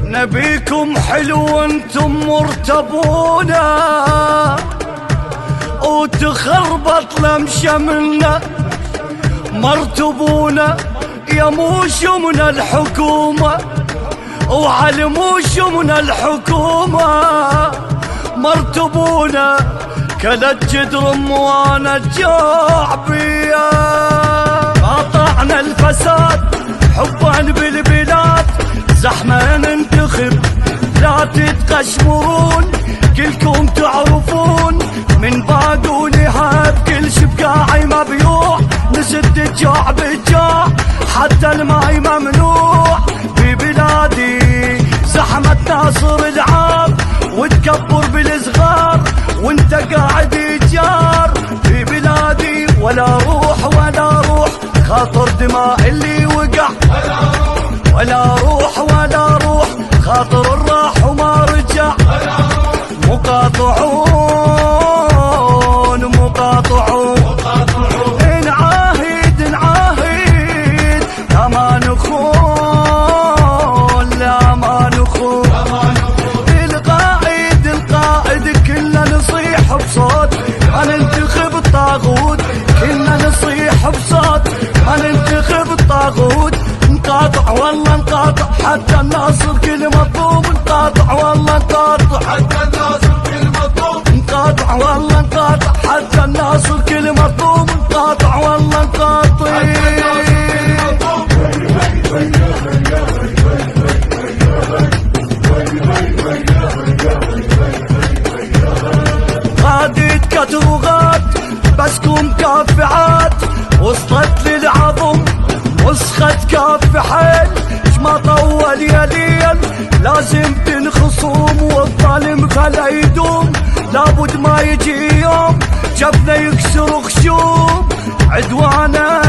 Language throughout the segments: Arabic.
نبيكم حلو انتم مرتبونا وتخربط لمشة منا مرتبونا يا موش من الحكومة وعلى موش من الحكومة مرتبونا كلت جدرم وانا الجوع بيا قاطعنا الفساد حبا بالبلاد زحمة ننتخب لا تتقشمرون كلكم تعرفون من باقوني هاب كل شبقاعي مبيوع نسد الجوع بالجوع حتى الماي ممنوع في بلادي زحمة ناصر العاب وتكبر بالصغار وانت قاعد يجار في بلادي ولا روح ولا روح خاطر دماء اللي وقع ولا روح ولا روح خاطر الراح وما رجع مقاطعون نعاهد لا ما نخون لا ما نخون القائد كلنا نصيح بصوت ما ننتخب الطاغوت كلنا نصيح بصوت ما ننتخب الطاغوت نقاطع والله نقاطع حتى الناصر كل مطلوب نقاطع والله نقاطع حتى الناصر كل مطلوب نقاطع والله نقاطع حتى الناصر كل مطلوب نقاطع والله نقاطع غادت كتروغات بسكم كافعات وصلت للعظم وسخت كاف حيل ما طول يا ليل لازم تنخصوم والظالم فلا يدوم لابد ما يجي يوم جبنا يكسر خشوم عدوانه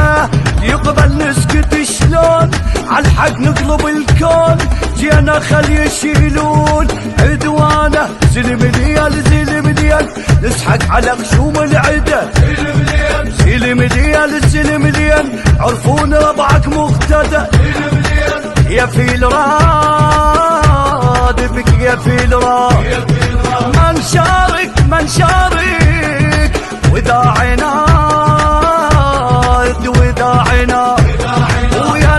يقبل نسكت شلون عالحق نقلب الكون جينا خل يشيلون عدوانه زلم ليال نسحق على خشوم العده زلم ليال عرفون ربعك مقتدى يا فيل راد بك يا فيل راد من شارك وذا عناد ويا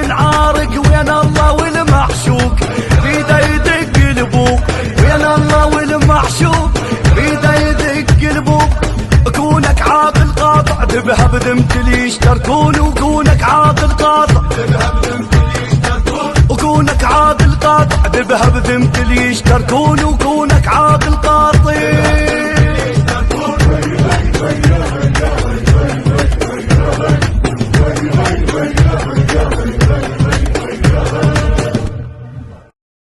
نعارك وين الله والمحشوك بيده يدق البوق وين الله والمحشوك بيده يدق البوق كونك عاقل قاطع ذبها بذمت اللي يشتركون وكونك عاقل قاطع وكونك عاقل قاطع ذبها بذمت اللي يشتركون وكونك